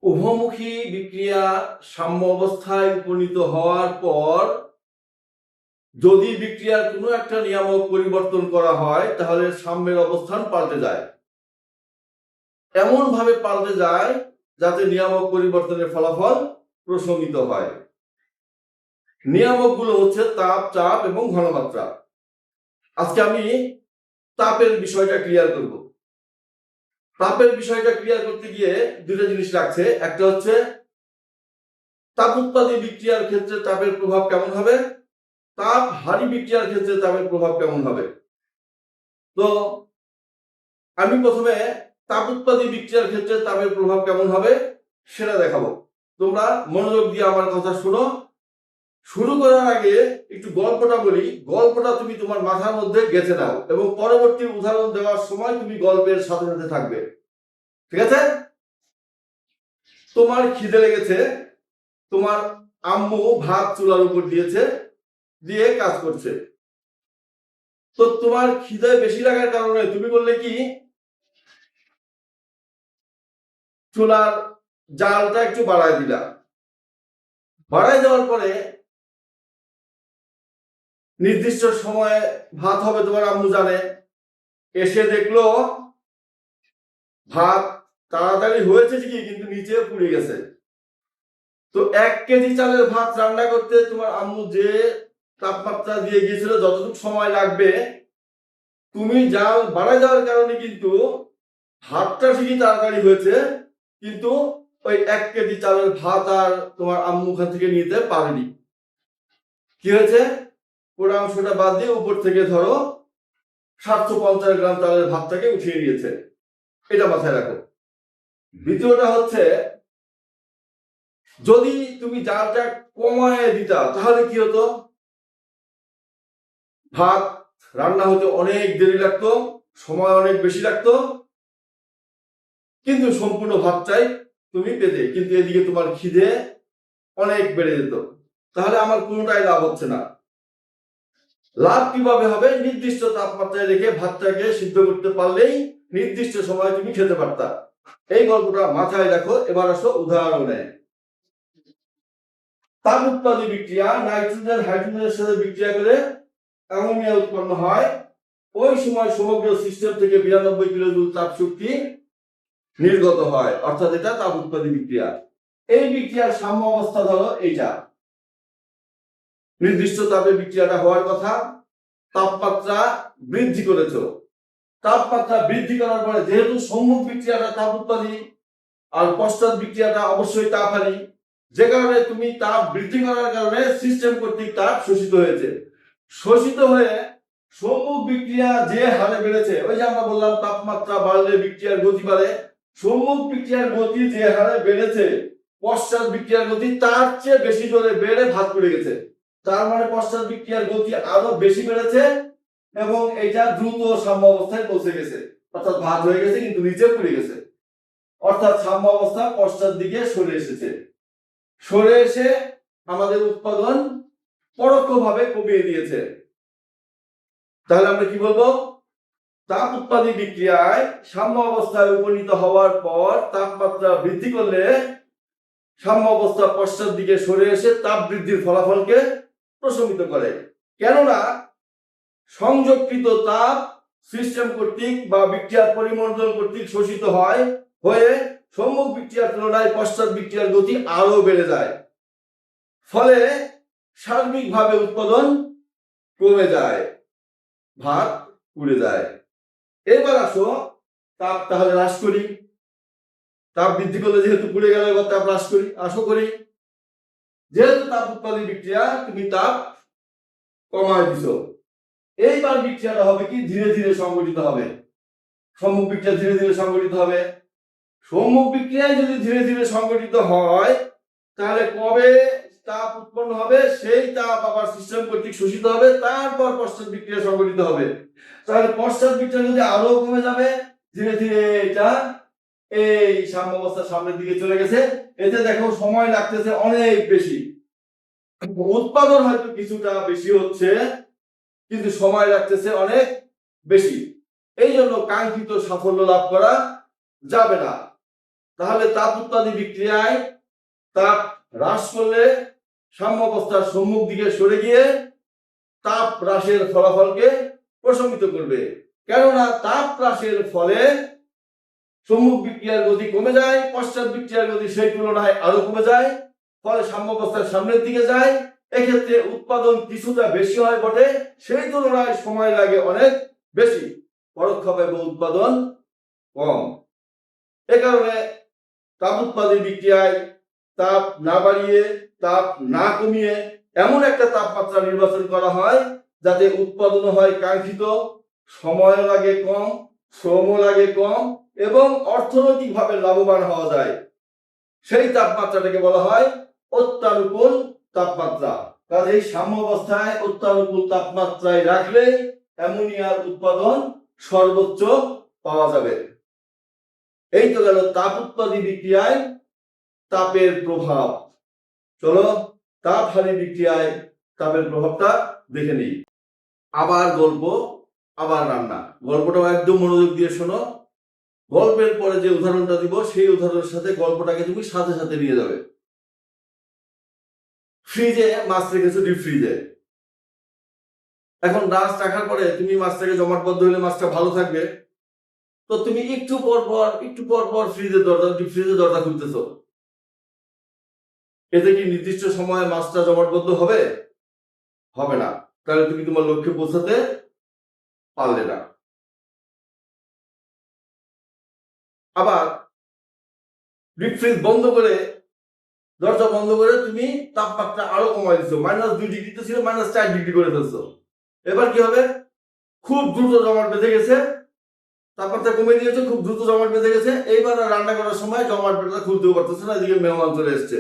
উভমুখী বিক্রিয়া সাম্য অবস্থায় উপনীত হওয়ার পর যদি বিক্রিয়ার কোনো একটা নিয়ামক পরিবর্তন করা হয় তাহলে সাম্যের অবস্থান পাল্টে যায়। এমন ভাবে পাল্টে যায় যাতে নিয়ামক পরিবর্তনের ফলাফল প্রশমিত হয়। নিয়ামকগুলো হচ্ছে তাপ, চাপ এবং ঘনমাত্রা। আজকে আমি তাপের বিষয়টা ক্লিয়ার করব। তাপের বিষয়টা ক্লিয়ার করতে গিয়ে দুটো জিনিস লাগছে। একটা হচ্ছে তাপ উৎপাদী বিক্রিয়ার ক্ষেত্রে তাপের প্রভাব কেমন হবে, তাপ হারি বিক্রিয়ার ক্ষেত্রে তাপের প্রভাব কেমন হবে। তো আমি প্রথমে তাপ উৎপাদী বিক্রিয়ার ক্ষেত্রে তাপের প্রভাব কেমন হবে সেটা দেখাবো। তোমরা মনোযোগ দিয়ে আমার কথা শোনো। শুরু করার আগে একটু গল্পটা বলি। গল্পটা তুমি তোমার মাথার মধ্যে গেঁথে নাও এবং পরবর্তী উদাহরণ দেওয়ার সময় তুমি গল্পের সাথে সাথে থাকবে, ঠিক আছে? তোমার খিদে লেগেছে, তোমার আম্মু ভাত চুলার উপর দিয়েছে, দিয়ে কাজ করছে। তো তোমার খিদে বেশি লাগার কারণে তুমি বললে কি, চুলার জালটা একটু বাড়ায় দিলা। বাড়ায় দেওয়ার পরে নির্দিষ্ট সময়ে ভাত হবে, তোমার আম্মু জানে। এসে দেখলো ভাত তাড়াতাড়ি হয়েছে ঠিকই, কিন্তু নিচে পুড়ে গেছে। তো 1 কেজি চালের ভাত রান্না করতে তোমার আম্মু যে তাপমাত্রা দিয়ে গিয়েছিল, যতটুকু সময় লাগবে, তুমি জাল বাড়ায় দেওয়ার কারণে কিন্তু ভাতটা ঠিকই তাড়াতাড়ি হয়েছে, কিন্তু ওই 1 কেজি চালের ভাত আর তোমার আম্মু ওখান থেকে নিতে পারেনি। কি হয়েছে? পুরো অংশটা বাদ দিয়ে উপর থেকে ধরো 750 গ্রাম চালের ভাতটাকে উঠিয়ে নিয়েছে। এটা মাথায় রাখো। দ্বিতীয়টা হচ্ছে, যদি তুমি জালটা কমায় দিতা তাহলে কি হতো? ভাত রান্না হতে অনেক দেরি লাগতো, সময় অনেক বেশি লাগতো, কিন্তু সম্পূর্ণ ভাতটাই তুমি পেতে। কিন্তু এদিকে তোমার খিদে অনেক বেড়ে যেত। তাহলে আমার কোনোটাই লাভ হচ্ছে না। লাভ কিভাবে হবে? নির্দিষ্ট তাপমাত্রায় রেখে ভাতটাকে সিদ্ধ করতে পারলেই নির্দিষ্ট সময় তুমি খেতে পারতা। এই গল্পটা মাথায় রাখো। এবার আসো উদাহরণে। তাপ উৎপাদী বিক্রিয়া, নাইট্রোজেন হাইড্রোজেনের সাথে বিক্রিয়া করে অ্যামোনিয়া উৎপন্ন হয়। ওই সময় সমগ্র সিস্টেম থেকে 92 কিলোজুল তাপ শক্তি নির্গত হয়, অর্থাৎ এটা তাপ উৎপাদী বিক্রিয়া। এই বিক্রিয়ার সাম্য অবস্থা ধরো এইটা। নির্দিষ্ট তাপে বিক্রিয়াটা হওয়ার কথা, তাপমাত্রা বৃদ্ধি করেছ। তাপমাত্রা বৃদ্ধি করার পরে যেহেতু সম্মুখ বিক্রিয়াটা তাপ উৎপাদী আর পশ্চাৎ বিক্রিয়াটা অবশ্যই তাপহারী, যে কারণে তুমি তাপ বৃদ্ধি করার কারণে সিস্টেম কর্তৃক তাপ শোষিত হয়েছে। শোষিত হয়ে সম্মুখ বিক্রিয়া যে হারে বেড়েছে, ওই যে আমরা বললাম তাপমাত্রা বাড়লে বিক্রিয়ার গতি বাড়ে, সম্মুখ বিক্রিয়ার গতি যে হারে বেড়েছে পশ্চাৎ বিক্রিয়ার গতি তার চেয়ে বেশি জোরে বেড়ে ভাত পড়ে গেছে। তার মানে পশ্চাৎ বিক্রিয়ার গতি আরো বেশি বেড়েছে এবং এটা দ্রুত সাম্য অবস্থায় পৌঁছে গেছে, অর্থাৎ ভাত হয়ে গেছে কিন্তু নিচে পড়ে গেছে। অর্থাৎ সাম্য অবস্থা পশ্চাৎ দিকে সরে এসেছে। সরে এসে আমাদের উৎপাদন পরোক্ষভাবে কমিয়ে দিয়েছে। তাহলে আমরা কি বলবো? তাপ উৎপাদী বিক্রিয়ায় সাম্য অবস্থায় উপনীত হওয়ার পর তাপমাত্রা বৃদ্ধি করলে সাম্য অবস্থা পশ্চাৎ দিকে সরে এসে তাপ বৃদ্ধির ফলাফলকে প্রশমিত করে। কেননা সংযোগকৃত তাপ সিস্টেম কর্তৃক বা বিক্রিয়ার পরিমণ্ডল কর্তৃক শোষিত হয়, হয়ে সম্মুখ বিক্রিয়ার তুলনায় পশ্চাৎ বিক্রিয়ার গতি আরো বেড়ে যায়। ফলে সার্বিকভাবে উৎপাদন কমে যায়, ভাত পুড়ে যায়। এবার আসো তাপ তাহলে হ্রাস করি। তাপ বৃদ্ধি করলে যেহেতু পুড়ে গেল, এবার তাপ হ্রাস করি। আসো করি। যেহেতু তাপ উৎপাদী বিক্রিয়া, তুমি তাপ কমায় দিছো। এইবার বিক্রিয়াটা হবে কি, ধীরে ধীরে সংগঠিত হবে। সম্মুখ বিক্রিয়া ধীরে ধীরে সংগঠিত হবে। সম্মুখ বিক্রিয়ায় যদি ধীরে ধীরে সংগঠিত হয়, তাহলে কবে তাপ উৎপন্ন হবে? সেই তাপ আবার সিস্টেম কর্তৃক শোষিত হবে, তারপর পশ্চাৎ বিক্রিয়া সংগঠিত হবে। তাহলে পশ্চাৎ বিক্রিয়া যদি আরো কমে যাবে, ধীরে ধীরে এটা এই সাম্য অবস্থার সামনের দিকে চলে গেছে। এতে দেখো সময় লাগতেছে অনেক বেশি। উৎপাদন হয়তো কিছুটা বেশি হচ্ছে, কিন্তু সময় লাগতেছে অনেক বেশি। এই জন্য কাঙ্ক্ষিত সাফল্য লাভ করা যাবে না। তাহলে তাপ উৎপাদী বিক্রিয়ায় তাপ হ্রাস করলে সাম্যাবস্থার সম্মুখ দিকে সরে গিয়ে তাপ হ্রাসের ফলাফলকে প্রশমিত করবে। কেননা তাপ হ্রাসের ফলে সম্মুখ বিক্রিয়ার গতি কমে যায়, পশ্চাৎ বিক্রিয়ার গতি সেই তুলনায় আরো কমে যায়, ফলে সাম্যাবস্থার সামনের দিকে যায়। এক্ষেত্রে উৎপাদন কিছুটা বেশি হয় বটে, সেই তুলনায় সময় লাগে অনেক বেশি, পরোক্ষভাবে উৎপাদন কম। এ কারণে তাপ উৎপাদী বিক্রিয়ায় তাপ না বাড়িয়ে তাপ না কমিয়ে এমন একটা তাপমাত্রা নির্বাচন করা হয় যাতে উৎপাদন হয় কাঙ্ক্ষিত, সময় লাগে কম, শ্রম লাগে কম এবং অর্থনৈতিকভাবে লাভবান হওয়া যায়। সেই তাপমাত্রাটাকে বলা হয় অত্যানুকূল তাপমাত্রা। কাজেই সাম্যাবস্থায় অত্যানুকূল তাপমাত্রায় রাখলে অ্যামোনিয়ার উৎপাদন সর্বোচ্চ পাওয়া যাবে। এই তো গেল তাপ উৎপাদী বিক্রিয়ায় তাপের প্রভাব। চলো তাপ হারি বিক্রিয়ায় তাপের প্রভাবটা দেখে নিই। আবার গল্প, আবার রান্না। গল্পটাও একদম মনোযোগ দিয়ে শোনো। গল্পের পরে যে উদাহরণটা দিব সেই উদাহরণের সাথে গল্পটাকে তুমি সাথে সাথে নিয়ে যাবে। ফ্রিজে মাছ রেখেছো, ডিপ ফ্রিজে। এখন মাছ রাখার পরে তুমি মাছটাকে জমাটবদ্ধ হলে মাছটা ভালো থাকবে, তো তুমি একটু পর পর ফ্রিজের দরজা, ডিপ ফ্রিজের দরজা খুলতেছো। এতে কি নির্দিষ্ট সময়ে মাছটা জমাটবদ্ধ হবে? হবে না। তাহলে তুমি তোমার লক্ষ্যে পৌঁছাতে পারলে না। আবার ডিপ ফ্রিজ বন্ধ করে, দরজা বন্ধ করে তুমি তাপমাত্রা আরো কমাই দিচ্ছ, -2 ডিগ্রিতে ছিল -4 ডিগ্রি করে ফেলছো। এবার কি হবে? খুব দ্রুত জমাট বেঁধে গেছে, তাপমাত্রা কমে দিয়েছে, খুব দ্রুত জমাট বেঁধে গেছে। এইবার রান্না করার সময় জমাট বেঁধে খুলতেও পারতেছে না, এদিকে মেহমান চলে এসছে।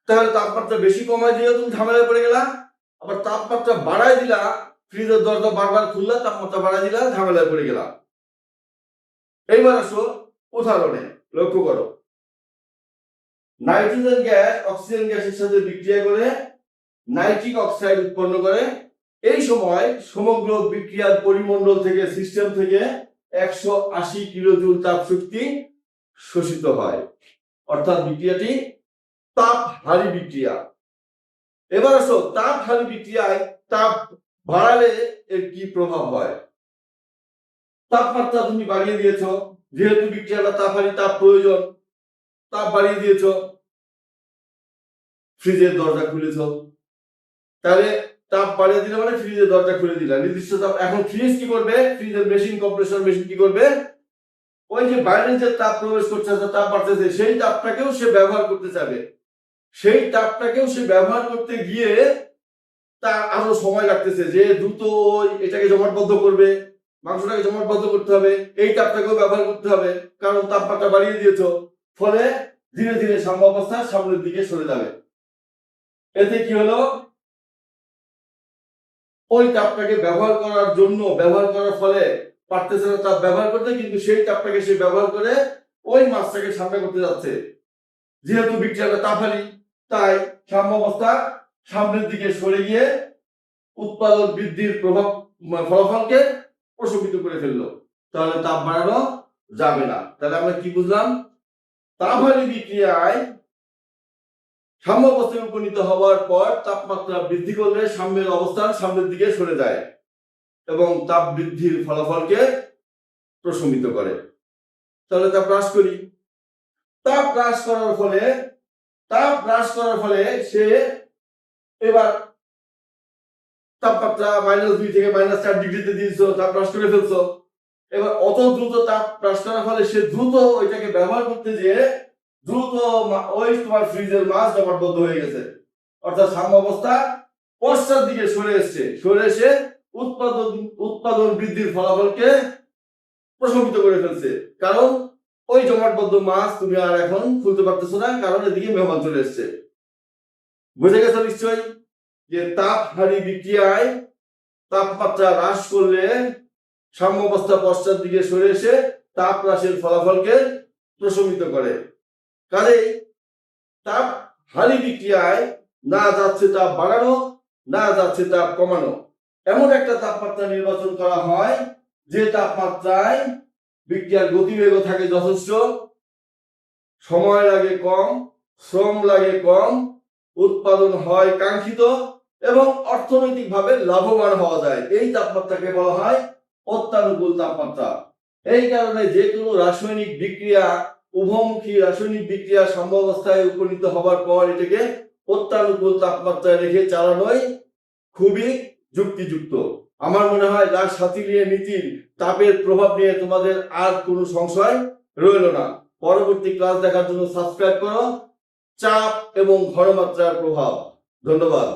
তাহলে তাপমাত্রা বেশি কমাই দিয়ে তুমি ঝামেলায় পড়ে গেলা। আবার তাপমাত্রা বাড়াই দিলা, ফ্রিজের দরজা বারবার খুললা, তাপমাত্রা বাড়াই দিলা, ঝামেলায় পড়ে গেলা। এইবার আসো উদাহরণে, লক্ষ্য করো। নাইট্রোজেন গ্যাস অক্সিজেন গ্যাসের সাথে বিক্রিয়া করে নাইট্রিক অক্সাইড উৎপন্ন করে। এই সময় সমগ্র বিক্রিয়ার পরিমণ্ডল থেকে, সিস্টেম থেকে 180 কিলোজুল তাপ শক্তি শোষিত হয়। অর্থাৎ বিক্রিয়াটি তাপ হারি বিক্রিয়া। এবার আসো তাপ হারি বিক্রিয়ায় তাপ বাড়ালে এর কি প্রভাব হয়। তাপমাত্রা তুমি বাড়িয়ে দিয়েছো, যেহেতু বিক্রিয়াটা তাপ হারি, তাপ প্রয়োজন, তাপ বাড়িয়ে দিয়েছো, ফ্রিজের দরজা খুলেছ। তাহলে তাপ বাড়িয়ে দিলে মানে ফ্রিজের দরজা খুলে দিলা, নির্দিষ্ট তাপ। এখন ফ্রিজ কি করবে? ফ্রিজের মেশিন, কম্প্রেসর মেশিন কি করবে? ওই যে বাইরে যে তাপ প্রবেশ করছে, তাপ বাড়তেছে, সেই তাপটাকেও সে ব্যবহার করতে চাবে। সেই তাপটাকেও সে ব্যবহার করতে গিয়ে তার আরো সময় লাগতেছে, যে দ্রুত এটাকে জমাটবদ্ধ করবে, মাংসটাকে জমাটবদ্ধ করতে হবে, এই তাপটাকেও ব্যবহার করতে হবে, কারণ তাপমাত্রা বাড়িয়ে দিয়েছো। ফলে ধীরে ধীরে সাম্যাবস্থা সামনের দিকে সরে যাবে। এতে কি হলো? ওই তাপটাকে ব্যবহার করার ফলে পারতেছে না তাপ ব্যবহার করতে, কিন্তু সেই তাপটাকে সে ব্যবহার করে ওই মাছটাকে ঠান্ডা করতে যাচ্ছে। যেহেতু বিক্রিয়াটা তাপহারি, তাই সাম্যাবস্থা সামনের দিকে সরে গিয়ে উৎপাদন বৃদ্ধির ফলাফলকে প্রশমিত করে ফেললো। তাহলে তাপ বাড়ানো যাবে না। তাহলে আমরা কি বুঝলাম? তাপহারি বিক্রিয়ায় সাম্যাবস্থায় উপনীত হওয়ার পর তাপমাত্রা বৃদ্ধি করলে সাম্যের অবস্থান সামনের দিকে সরে যায় এবং তাপ বৃদ্ধির ফলাফলকে প্রশমিত করে। তাহলে তাপ হ্রাস করি। তাপ হ্রাস করার ফলে সে এবার তাপমাত্রা -2 থেকে -4 ডিগ্রিতে দিয়েছো, তাপ হ্রাস করে ফেলছো। এবার অত দ্রুত তাপ হ্রাস করার ফলে সে দ্রুত ওইটাকে ব্যবহার করতে যেয়ে দ্রুত ওই তোমার ফ্রিজের মাছ জমাটবদ্ধ হয়ে গেছে। অর্থাৎ সাম্যাবস্থা পশ্চাৎ দিকে সরে এসে উৎপাদন বৃদ্ধির ফলাফলকে প্রশমিত করে ফেলছে। কারণ ওই জমাটবদ্ধ মাছ তুমি আর এখন খুলতে পারতেছো না, কারণ এদিকে মেহমান চলে এসছে। বুঝে গেছো নিশ্চয়ই যে তাপ হারি বিক্রিয়ায় তাপমাত্রা হ্রাস করলে সাম্যাবস্থা পশ্চাৎ দিকে সরে এসে তাপ হ্রাসের ফলাফলকে প্রশমিত করে। কাজেই তাপ হারি বিক্রিয়ায় না যাচ্ছে তাপ বাড়ানো, না যাচ্ছে তাপ কমানো, এমন একটা তাপমাত্রা নির্বাচন করা হয় যে তাপমাত্রায় বিক্রিয়ার গতিবেগও থাকে যথেষ্ট, সময় লাগে কম, শ্রম লাগে কম, উৎপাদন হয় কাঙ্ক্ষিত এবং অর্থনৈতিকভাবে লাভবান হওয়া যায়। এই তাপমাত্রাকে বলা হয় অত্যানুকূল তাপমাত্রা। এই কারণে যে কোনো রাসায়নিক বিক্রিয়া, উভমুখী রাসায়নিক বিক্রিয়া সাম্যাবস্থায় উপনীত হবার পর এটাকে অত্যানুকূল তাপমাত্রায় রেখে চালানোই খুবই যুক্তিযুক্ত। আমার মনে হয় লাশ হাতিলিয়ে নীতির তাপের প্রভাব নিয়ে তোমাদের আর কোনো সংশয় রইল না। পরবর্তী ক্লাস দেখার জন্য সাবস্ক্রাইব করো। চাপ এবং ঘনমাত্রার প্রভাব। ধন্যবাদ।